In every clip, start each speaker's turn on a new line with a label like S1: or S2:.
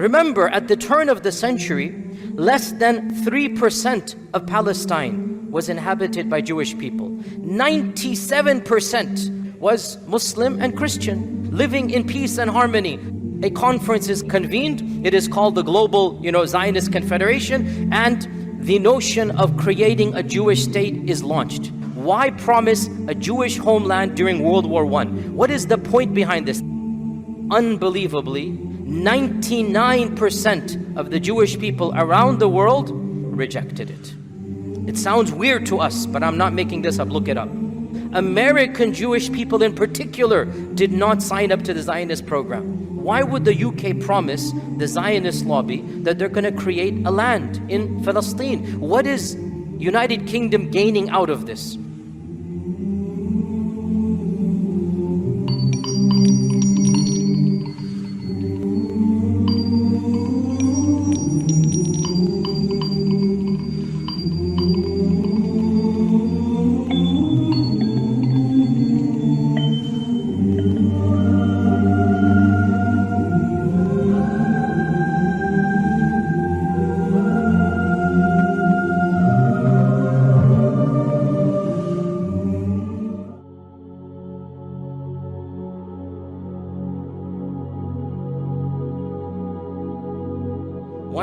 S1: Remember, at the turn of the century, less than 3% of Palestine was inhabited by Jewish people. 97% was Muslim and Christian, living in peace and harmony. A conference is convened. It is called the Global, Zionist Confederation, and the notion of creating a Jewish state is launched. Why promise a Jewish homeland during World War I? What is the point behind this? Unbelievably, 99% of the Jewish people around the world rejected it. It sounds weird to us, but I'm not making this up. Look it up. American Jewish people in particular did not sign up to the Zionist program. Why would the UK promise the Zionist lobby that they're going to create a land in Palestine? What is United Kingdom gaining out of this?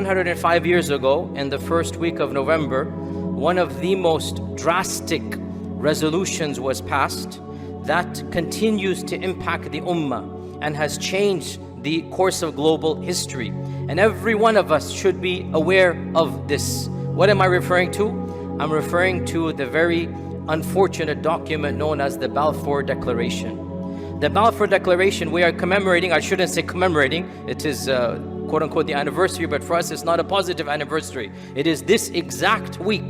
S1: And 5 years ago, in the first week of November, one of the most drastic resolutions was passed that continues to impact the Ummah and has changed the course of global history. And every one of us should be aware of this. What am I referring to? I'm referring to the very unfortunate document known as the Balfour Declaration. The Balfour Declaration we are commemorating, I shouldn't say commemorating, it is quote-unquote the anniversary, but for us it's not a positive anniversary. It is this exact week,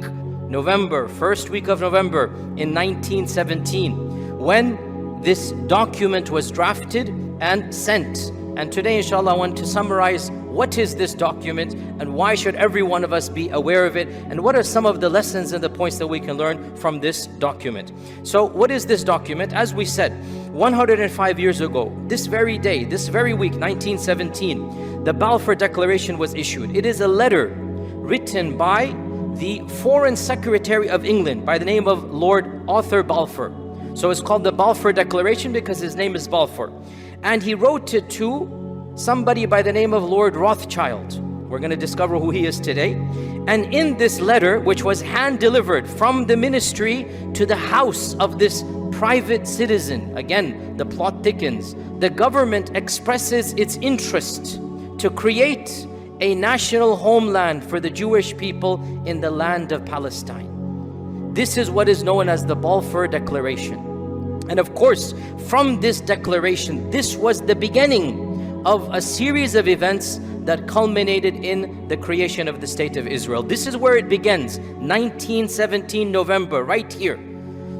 S1: November, first week of November in 1917, when this document was drafted and sent. And today, inshallah, I want to summarize what is this document and why should every one of us be aware of it, and what are some of the lessons and the points that we can learn from this document. So what is this document? As we said, 105 years ago, this very day, this very week, 1917, the Balfour Declaration was issued. It is a letter written by the Foreign Secretary of England by the name of Lord Arthur Balfour. So it's called the Balfour Declaration because his name is Balfour. And he wrote it to somebody by the name of Lord Rothschild. We're going to discover who he is today. And in this letter, which was hand-delivered from the ministry to the house of this private citizen, again, the plot thickens, the government expresses its interest to create a national homeland for the Jewish people in the land of Palestine. This is what is known as the Balfour Declaration. And of course, from this declaration, this was the beginning of a series of events that culminated in the creation of the State of Israel. This is where it begins, 1917 November, right here.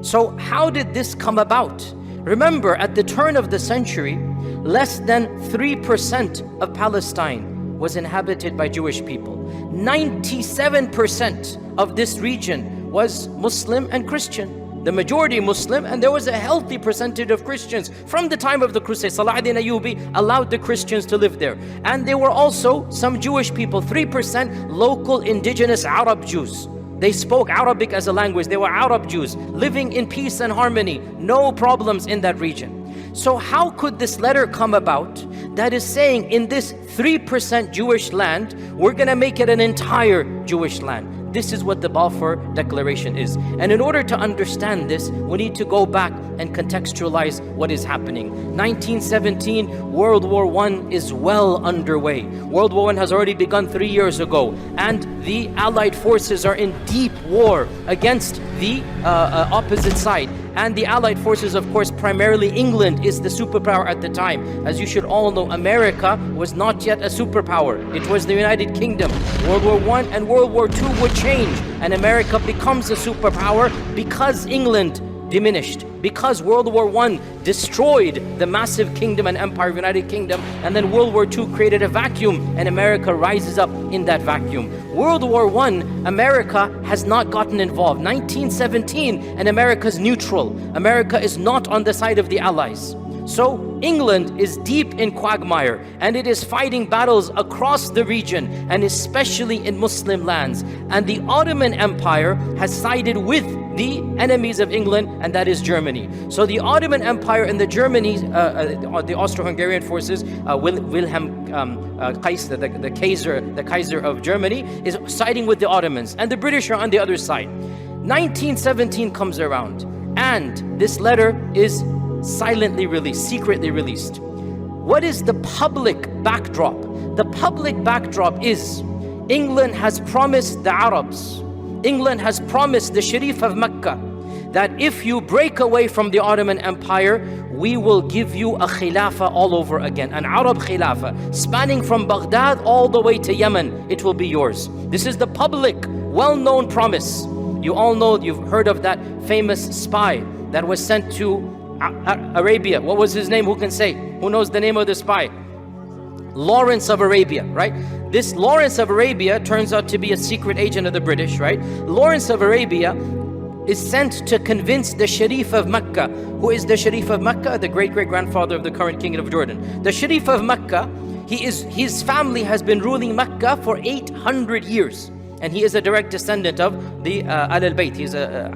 S1: So how did this come about? Remember, at the turn of the century, less than 3% of Palestine was inhabited by Jewish people. 97% of this region was Muslim and Christian. The majority Muslim, and there was a healthy percentage of Christians. From the time of the Crusades, Salah ad-Din Ayyubi allowed the Christians to live there. And there were also some Jewish people, 3% local indigenous Arab Jews. They spoke Arabic as a language. They were Arab Jews living in peace and harmony. No problems in that region. So how could this letter come about that is saying in this 3% Jewish land, we're going to make it an entire Jewish land? This is what the Balfour Declaration is. And in order to understand this, we need to go back and contextualize what is happening. 1917, World War I is well underway. World War I has already begun 3 years ago, and the Allied forces are in deep war against the opposite side. And the Allied forces, of course, primarily England is the superpower at the time. As you should all know, America was not yet a superpower. It was the United Kingdom. World War I and World War II would change, and America becomes a superpower because England diminished, because World War I destroyed the massive kingdom and empire of the United Kingdom, and then World War II created a vacuum, and America rises up in that vacuum. World War I, America has not gotten involved. 1917, and America's neutral. America is not on the side of the Allies. So England is deep in quagmire, and it is fighting battles across the region, and especially in Muslim lands. And the Ottoman Empire has sided with the enemies of England, and that is Germany. So the Ottoman Empire and the the Austro-Hungarian forces, Wilhelm Kaiser, the Kaiser of Germany, is siding with the Ottomans, and the British are on the other side. 1917 comes around, and this letter is silently released, secretly released. What is the public backdrop? The public backdrop is England has promised the Arabs, England has promised the Sharif of Mecca, that if you break away from the Ottoman Empire, we will give you a Khilafah all over again, an Arab Khilafah, spanning from Baghdad all the way to Yemen. It will be yours. This is the public, well-known promise. You all know, you've heard of that famous spy that was sent to Arabia. What was his name? Who can say? Who knows the name of the spy? Lawrence of Arabia, right? This Lawrence of Arabia turns out to be a secret agent of the British, right? Lawrence of Arabia is sent to convince the Sharif of Mecca. Who is the Sharif of Mecca? The great-great-grandfather of the current king of Jordan. The Sharif of Mecca, his family has been ruling Mecca for 800 years. And he is a direct descendant of the Al-Bayt. He's a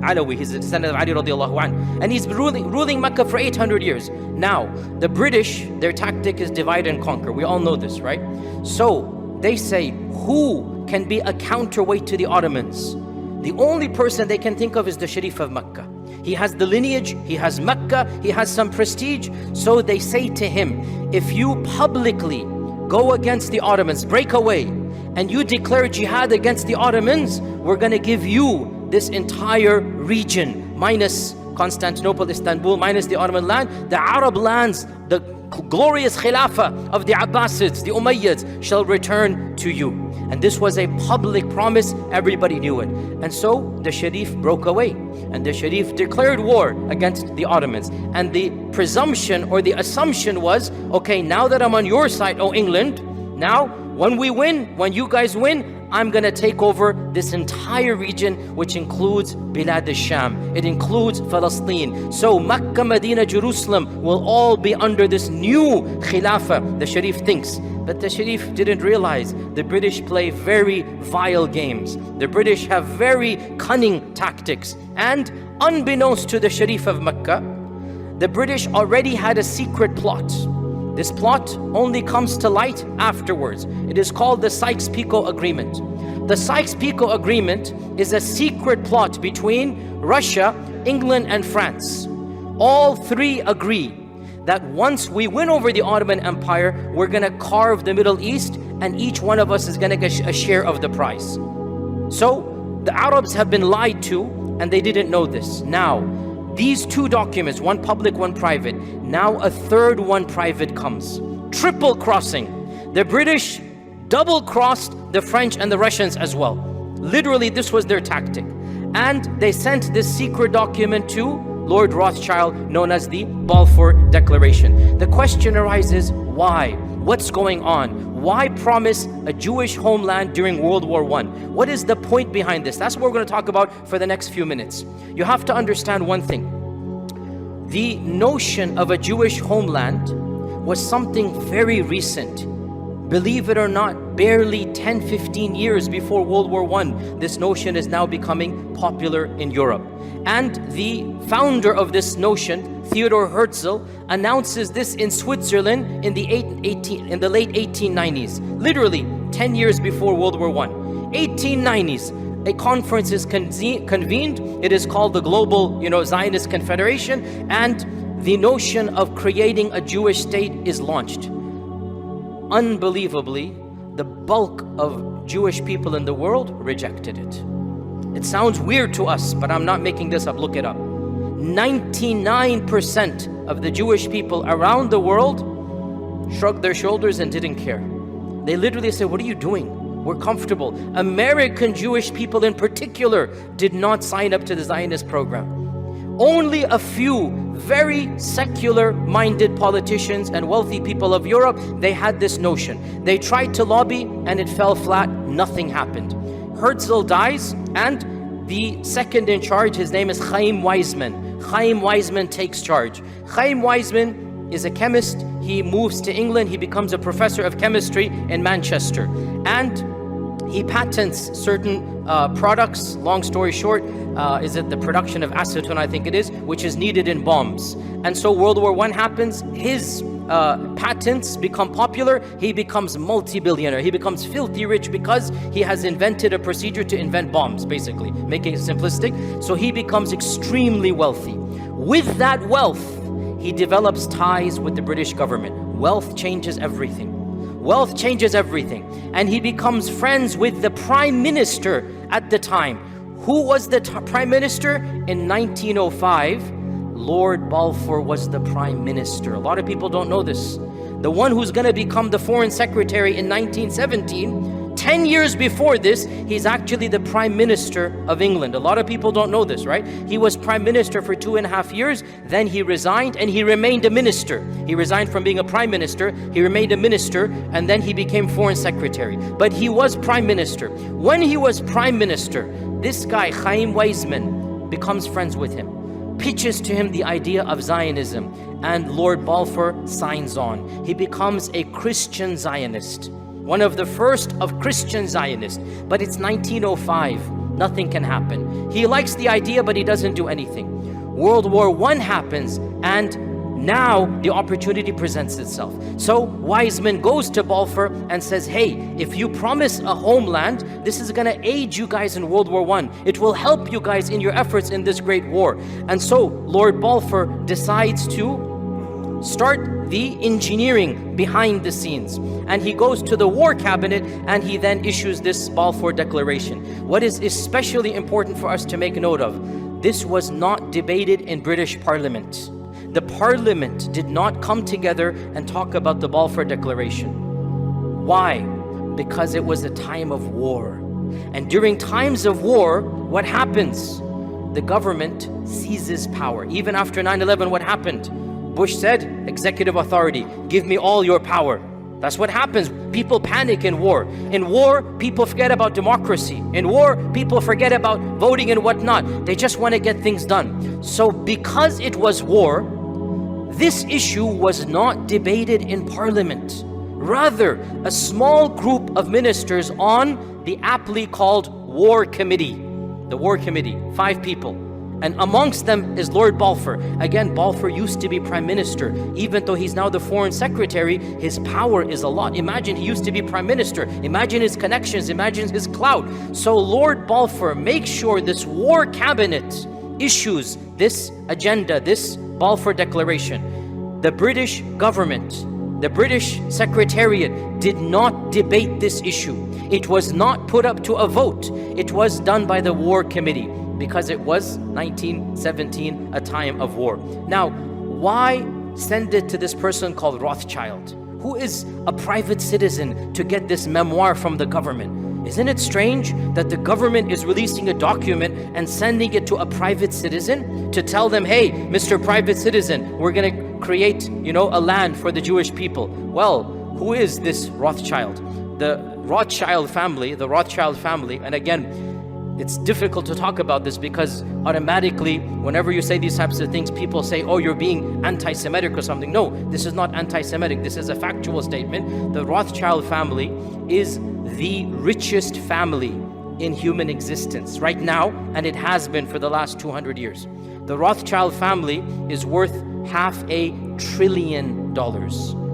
S1: Alawi. He's a descendant of Ali radiallahu anhu. And he's ruling Mecca for 800 years. Now, the British, their tactic is divide and conquer. We all know this, right? So they say, who can be a counterweight to the Ottomans? The only person they can think of is the Sharif of Mecca. He has the lineage, he has Mecca, he has some prestige. So they say to him, if you publicly go against the Ottomans, break away, and you declare jihad against the Ottomans, we're going to give you this entire region, minus Constantinople, Istanbul, minus the Ottoman land, the Arab lands, the glorious Khilafah of the Abbasids, the Umayyads, shall return to you. And this was a public promise, everybody knew it. And so the Sharif broke away, and the Sharif declared war against the Ottomans. And the presumption or the assumption was, okay, now that I'm on your side, oh England, now when we win, when you guys win, I'm going to take over this entire region, which includes Bilad al-Sham. It includes Palestine. So Mecca, Medina, Jerusalem will all be under this new Khilafah, the Sharif thinks. But the Sharif didn't realize the British play very vile games. The British have very cunning tactics. And unbeknownst to the Sharif of Mecca, the British already had a secret plot. This plot only comes to light afterwards. It is called the Sykes-Picot Agreement. The Sykes-Picot Agreement is a secret plot between Russia, England, and France. All three agree that once we win over the Ottoman Empire, we're going to carve the Middle East, and each one of us is going to get a share of the prize. So the Arabs have been lied to, and they didn't know this. Now, these two documents, one public, one private, now a third one private comes. Triple crossing. The British double crossed the French and the Russians as well. Literally, this was their tactic. And they sent this secret document to Lord Rothschild, known as the Balfour Declaration. The question arises, why? What's going on? Why promise a Jewish homeland during World War I? What is the point behind this? That's what we're going to talk about for the next few minutes. You have to understand one thing. The notion of a Jewish homeland was something very recent. Believe it or not, barely 10-15 years before World War I, this notion is now becoming popular in Europe. And the founder of this notion, Theodor Herzl, announces this in Switzerland in the late 1890s, literally 10 years before World War I. 1890s, a conference is convened. It is called the Global Zionist Confederation, and the notion of creating a Jewish state is launched. Unbelievably, the bulk of Jewish people in the world rejected it. It sounds weird to us, but I'm not making this up. Look it up. 99% of the Jewish people around the world shrugged their shoulders and didn't care. They literally said, what are you doing? We're comfortable. American Jewish people in particular did not sign up to the Zionist program. Only a few very secular-minded politicians and wealthy people of Europe, they had this notion. They tried to lobby and it fell flat. Nothing happened. Herzl dies, and the second in charge, his name is Chaim Weizmann, Chaim Weizmann takes charge. Chaim Weizmann is a chemist. He moves to England. He becomes a professor of chemistry in Manchester. And he patents certain products. Long story short, is it the production of acetone, I think it is, which is needed in bombs. And so World War I happens. His patents become popular. He becomes multi-billionaire. He becomes filthy rich because he has invented a procedure to invent bombs, basically, making it simplistic. So he becomes extremely wealthy. With that wealth, he develops ties with the British government. Wealth changes everything. Wealth changes everything. And he becomes friends with the Prime Minister at the time. Who was the Prime Minister? In 1905, Lord Balfour was the Prime Minister. A lot of people don't know this. The one who's going to become the Foreign Secretary in 1917, 10 years before this, he's actually the Prime Minister of England. A lot of people don't know this, right? He was Prime Minister for 2.5 years, then he resigned and he remained a minister. He resigned from being a Prime Minister, he remained a minister, and then he became Foreign Secretary. But he was Prime Minister. When he was Prime Minister, this guy, Chaim Weizmann, becomes friends with him, pitches to him the idea of Zionism, and Lord Balfour signs on. He becomes a Christian Zionist, one of the first of Christian Zionists. But it's 1905. Nothing can happen. He likes the idea, but he doesn't do anything. World War I happens, and now the opportunity presents itself. So Weizmann goes to Balfour and says, hey, if you promise a homeland, this is going to aid you guys in World War I. It will help you guys in your efforts in this great war. And so Lord Balfour decides to start the engineering behind the scenes. And he goes to the War Cabinet and he then issues this Balfour Declaration. What is especially important for us to make note of, this was not debated in British Parliament. The Parliament did not come together and talk about the Balfour Declaration. Why? Because it was a time of war. And during times of war, what happens? The government seizes power. Even after 9/11, what happened? Bush said, executive authority, give me all your power. That's what happens. People panic in war. In war, people forget about democracy. In war, people forget about voting and whatnot. They just want to get things done. So because it was war, this issue was not debated in Parliament. Rather, a small group of ministers on the aptly called War Committee. The War Committee, 5 people. And amongst them is Lord Balfour. Again, Balfour used to be Prime Minister. Even though he's now the Foreign Secretary, his power is a lot. Imagine he used to be Prime Minister. Imagine his connections. Imagine his clout. So Lord Balfour makes sure this War Cabinet issues this agenda, this Balfour Declaration. The British government, the British Secretariat did not debate this issue. It was not put up to a vote. It was done by the War Committee, because it was 1917, a time of war. Now, why send it to this person called Rothschild, who is a private citizen, to get this memoir from the government? Isn't it strange that the government is releasing a document and sending it to a private citizen to tell them, hey, Mr. Private Citizen, we're going to create, a land for the Jewish people? Well, who is this Rothschild? The Rothschild family, and again, it's difficult to talk about this because automatically, whenever you say these types of things, people say, oh, you're being anti-Semitic or something. No, this is not anti-Semitic. This is a factual statement. The Rothschild family is the richest family in human existence right now, and it has been for the last 200 years. The Rothschild family is worth $500 billion.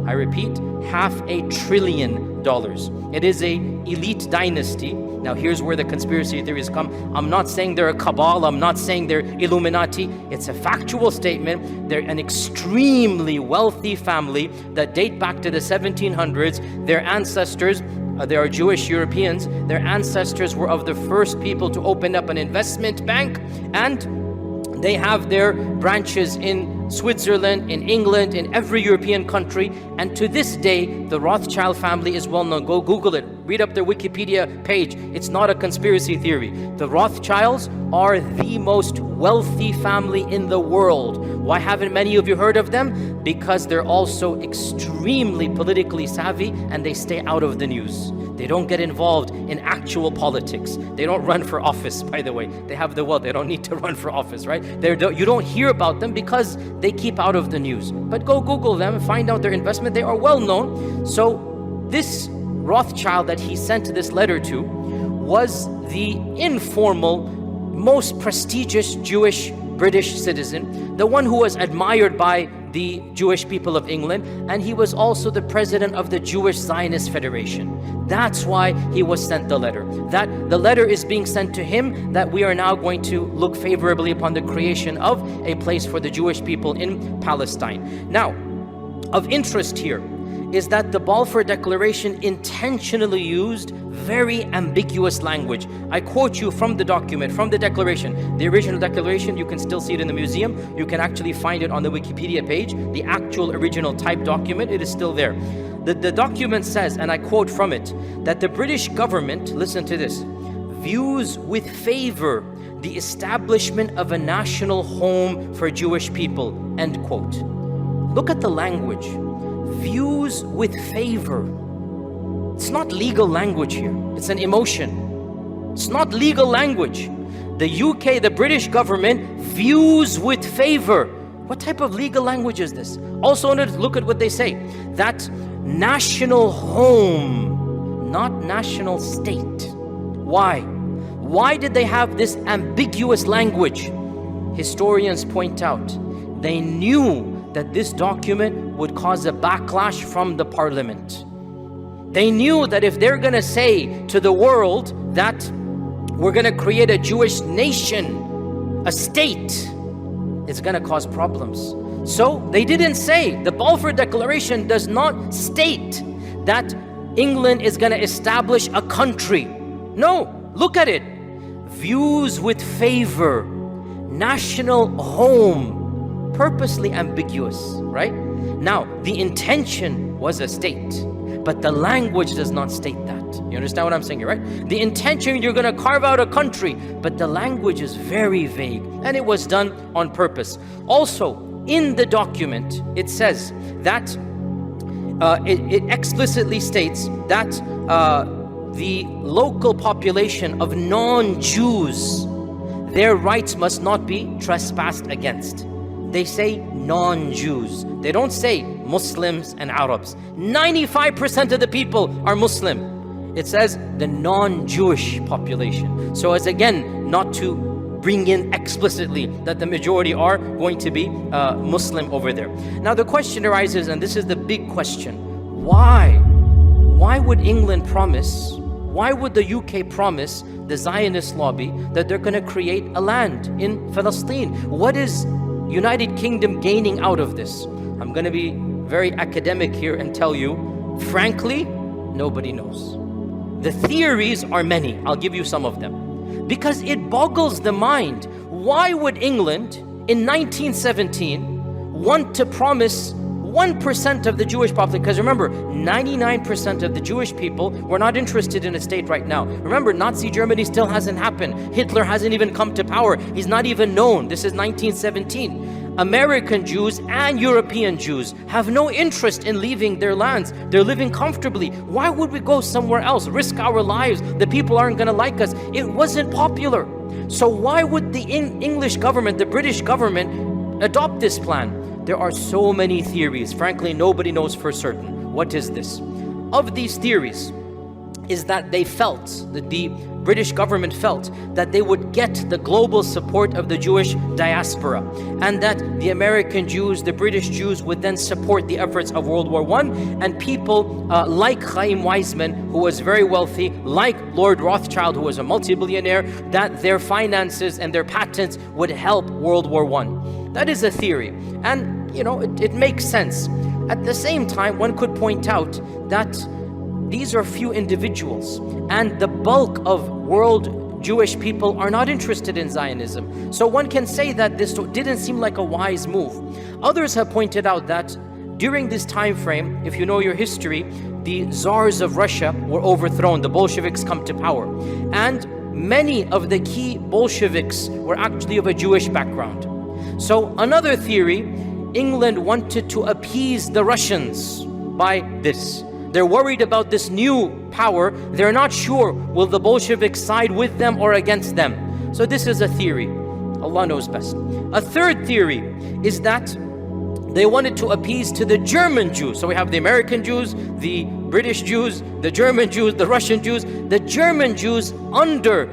S1: I repeat, $500 billion. It is an elite dynasty. Now here's where the conspiracy theories come. I'm not saying they're a cabal. I'm not saying they're Illuminati. It's a factual statement. They're an extremely wealthy family that date back to the 1700s. Their ancestors, they are Jewish Europeans. Their ancestors were of the first people to open up an investment bank, and they have their branches in Switzerland, in England, in every European country. And to this day, the Rothschild family is well known. Go Google it. Read up their Wikipedia page. It's not a conspiracy theory. The Rothschilds are the most wealthy family in the world. Why haven't many of you heard of them? Because they're also extremely politically savvy and they stay out of the news. They don't get involved in actual politics. They don't run for office, by the way. They have the wealth. They don't need to run for office, right? You don't hear about them because they keep out of the news. But go Google them and find out their investment. They are well known. So this Rothschild that he sent this letter to was the informal, most prestigious Jewish British citizen, the one who was admired by the Jewish people of England, and he was also the president of the Jewish Zionist Federation. That's why he was sent the letter. That the letter is being sent to him, that we are now going to look favorably upon the creation of a place for the Jewish people in Palestine. Now, of interest here is that the Balfour Declaration intentionally used very ambiguous language. I quote you from the document, from the declaration. The original declaration, you can still see it in the museum. You can actually find it on the Wikipedia page. The actual original typed document, it is still there. The document says, and I quote from it, that the British government, listen to this, views with favor the establishment of a national home for Jewish people, end quote. Look at the language. Views with favor. It's not legal language here. It's an emotion. It's not legal language. The UK, the British government, views with favor. What type of legal language is this? Also, look at what they say. That national home, not national state. Why? Why did they have this ambiguous language? Historians point out they knew that this document would cause a backlash from the parliament. They knew that if they're going to say to the world that we're going to create a Jewish nation, a state, it's going to cause problems. So they didn't say, the Balfour Declaration does not state that England is going to establish a country. No, look at it. Views with favor, national home, purposely ambiguous, right? Now, the intention was a state, but the language does not state that. You understand what I'm saying here, right? The intention, you're going to carve out a country, but the language is very vague, and it was done on purpose. Also, in the document, it says that it explicitly states that the local population of non-Jews, their rights must not be trespassed against. They say non-Jews. They don't say Muslims and Arabs. 95% of the people are Muslim. It says the non-Jewish population. So as again, not to bring in explicitly that the majority are going to be Muslim over there. Now the question arises, and this is the big question. Why? Why would England promise, why would the UK promise the Zionist lobby that they're going to create a land in Palestine? What is United Kingdom gaining out of this? I'm going to be very academic here and tell you, frankly, nobody knows. The theories are many. I'll give you some of them. Because it boggles the mind. Why would England in 1917 want to promise 1% of the Jewish population? Because remember, 99% of the Jewish people were not interested in a state right now. Remember, Nazi Germany still hasn't happened. Hitler hasn't even come to power. He's not even known. This is 1917. American Jews and European Jews have no interest in leaving their lands. They're living comfortably. Why would we go somewhere else, risk our lives? The people aren't going to like us. It wasn't popular. So why would the English government, the British government, adopt this plan? There are so many theories. Frankly, nobody knows for certain. What is this? Of these theories is that they felt, that the British government felt that they would get the global support of the Jewish diaspora, and that the American Jews, the British Jews would then support the efforts of World War I, and people like Chaim Weizmann, who was very wealthy, like Lord Rothschild, who was a multi-billionaire, that their finances and their patents would help World War I. That is a theory, and you know, it makes sense. At the same time, one could point out that these are few individuals, and the bulk of world Jewish people are not interested in Zionism. So one can say that this didn't seem like a wise move. Others have pointed out that During this time frame, if you know your history, the czars of Russia were overthrown. The Bolsheviks come to power. And many of the key Bolsheviks were actually of a Jewish background. So another theory, England wanted to appease the Russians by this. They're worried about this new power. They're not sure, will the Bolsheviks side with them or against them? So this is a theory. Allah knows best. A third theory is that they wanted to appease to the German Jews. So we have the American Jews, the British Jews, the German Jews, the Russian Jews. The German Jews under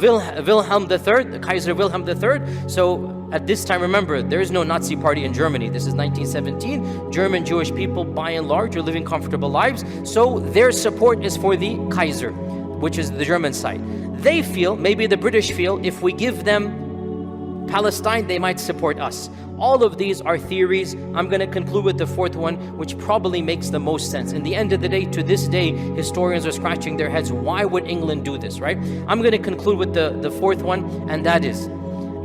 S1: Wilhelm III, the Kaiser Wilhelm III. So at this time, remember, there is no Nazi party in Germany. This is 1917. German Jewish people, by and large, are living comfortable lives. So their support is for the Kaiser, which is the German side. They feel, maybe the British feel, if we give them Palestine, they might support us. All of these are theories. I'm going to conclude with the fourth one, which probably makes the most sense. In the end of the day, to this day, historians are scratching their heads. Why would England do this, right? I'm going to conclude with the fourth one, and that is,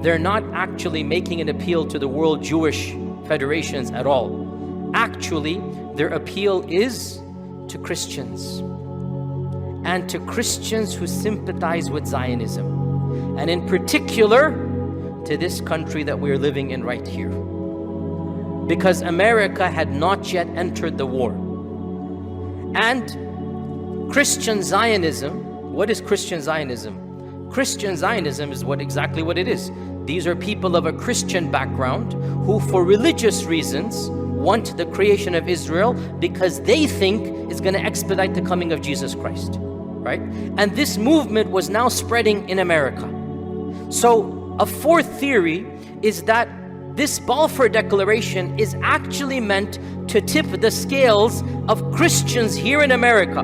S1: they're not actually making an appeal to the World Jewish Federations at all. Actually, their appeal is to Christians, and to Christians who sympathize with Zionism, and in particular, to this country that we're living in right here. Because America had not yet entered the war. And Christian Zionism, what is Christian Zionism? Christian Zionism is exactly what it is. These are people of a Christian background who, for religious reasons, want the creation of Israel because they think it's going to expedite the coming of Jesus Christ, right? And this movement was now spreading in America. So a fourth theory is that this Balfour Declaration is actually meant to tip the scales of Christians here in America.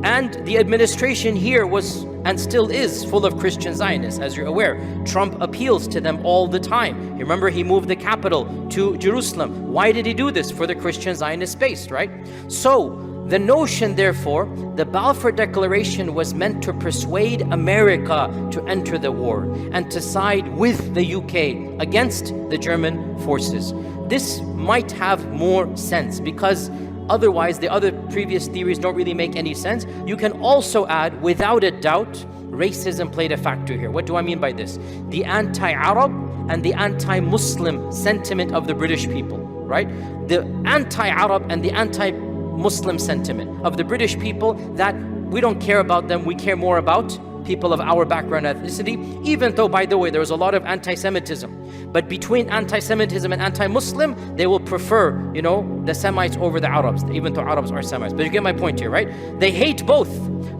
S1: And the administration here was, and still is, full of Christian Zionists. As you're aware, Trump appeals to them all the time. You remember he moved the capital to Jerusalem. Why did he do this? For the Christian Zionist base, right? So the notion, therefore, the Balfour Declaration was meant to persuade America to enter the war and to side with the UK against the German forces. This might have more sense because otherwise the other previous theories don't really make any sense. You can also add, without a doubt, racism played a factor here. What do I mean by this? The anti-Arab and the anti-Muslim sentiment of the British people, right? The anti-Arab and the anti-Muslim sentiment of the British people, that we don't care about them, we care more about people of our background and ethnicity, even though, by the way, there was a lot of anti-Semitism. But between anti-Semitism and anti-Muslim, they will prefer, the Semites over the Arabs, even though Arabs are Semites. But you get my point here, right? They hate both,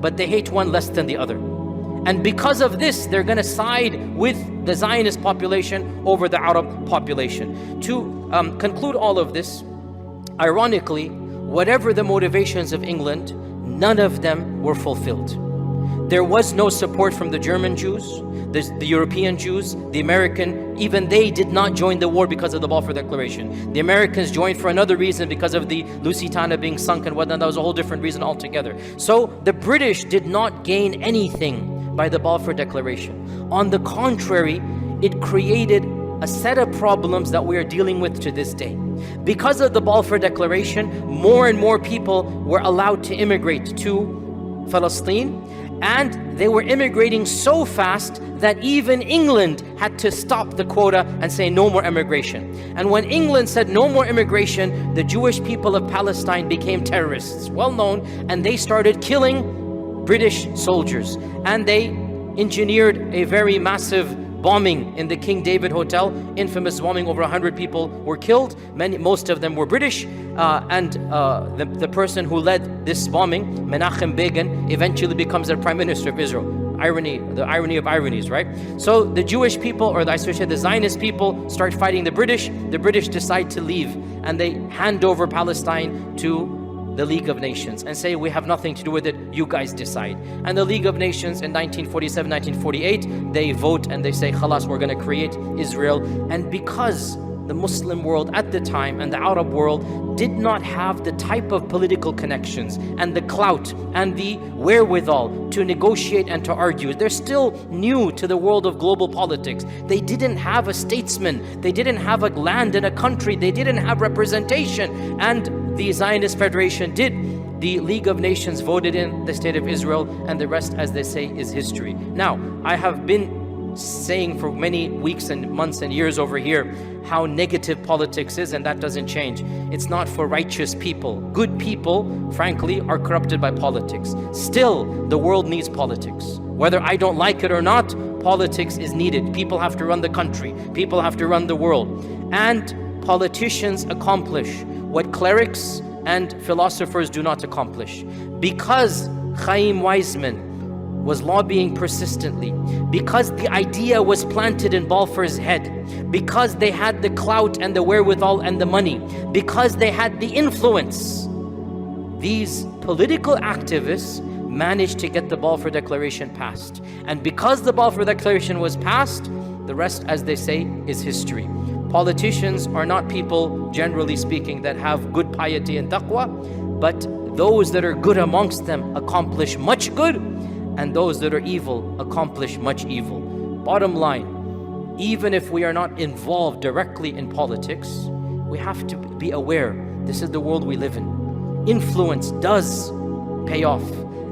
S1: but they hate one less than the other. And because of this, they're going to side with the Zionist population over the Arab population. To conclude all of this, ironically, whatever the motivations of England, none of them were fulfilled. There was no support from the German Jews, the European Jews, the American. Even they did not join the war because of the Balfour Declaration. The Americans joined for another reason, because of the Lusitania being sunk and whatnot. That was a whole different reason altogether. So the British did not gain anything by the Balfour Declaration. On the contrary, it created a set of problems that we are dealing with to this day. Because of the Balfour Declaration, more and more people were allowed to immigrate to Palestine, and they were immigrating so fast that even England had to stop the quota and say no more immigration. And when England said no more immigration, the Jewish people of Palestine became terrorists, well known, and they started killing British soldiers. And they engineered a very massive bombing in the King David Hotel, infamous bombing. Over 100 people were killed. Most of them were British. The person who led this bombing, Menachem Begin, eventually becomes the Prime Minister of Israel. Irony, the irony of ironies, right? So the Jewish people, or I should say the Zionist people, start fighting the British. The British decide to leave, and they hand over Palestine to the League of Nations and say, we have nothing to do with it, you guys decide. And the League of Nations in 1947, 1948, they vote and they say, khalas, we're going to create Israel. And because the Muslim world at the time and the Arab world did not have the type of political connections and the clout and the wherewithal to negotiate and to argue. They're still new to the world of global politics. They didn't have a statesman. They didn't have a land in a country. They didn't have representation. And the Zionist Federation did. The League of Nations voted in the State of Israel, and the rest, as they say, is history. Now, I have been saying for many weeks and months and years over here how negative politics is, and that doesn't change. It's not for righteous people. Good people, frankly, are corrupted by politics. Still, the world needs politics. Whether I don't like it or not, politics is needed. People have to run the country. People have to run the world. And politicians accomplish what clerics and philosophers do not accomplish. Because Chaim Weizmann was lobbying persistently, because the idea was planted in Balfour's head, because they had the clout and the wherewithal and the money, because they had the influence, these political activists managed to get the Balfour Declaration passed. And because the Balfour Declaration was passed, the rest, as they say, is history. Politicians are not people, generally speaking, that have good piety and taqwa, but those that are good amongst them accomplish much good, and those that are evil accomplish much evil. Bottom line, even if we are not involved directly in politics, we have to be aware this is the world we live in. Influence does pay off.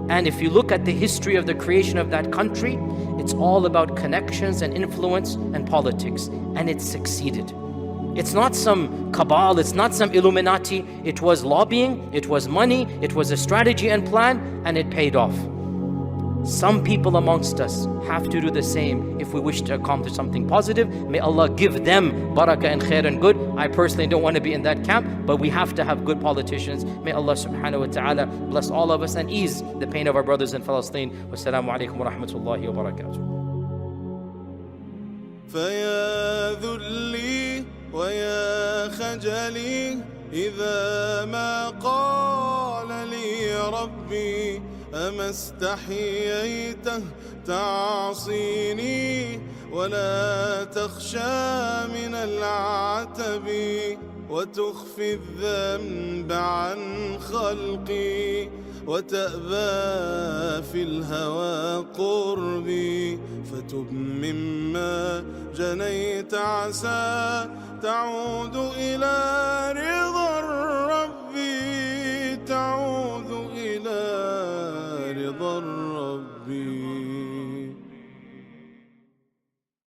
S1: And if you look at the history of the creation of that country, it's all about connections and influence and politics, and it succeeded. It's not some cabal, it's not some Illuminati. It was lobbying, it was money, it was a strategy and plan, and it paid off. Some people amongst us have to do the same if we wish to accomplish something positive. May Allah give them barakah and khair and good. I personally don't want to be in that camp, but we have to have good politicians. May Allah subhanahu wa ta'ala bless all of us and ease the pain of our brothers in Palestine. Wassalamu alaikum wa rahmatullahi wa barakatuh.
S2: فيا ذلي ويا خجلي إذا ما قال لي ربي أما استحييته تعصيني ولا تخشى من العتب وتخفي الذنب عن خلقي وتأبى في الهوى قربي فتب مما جنيت عسى تعود إلى رضا الرب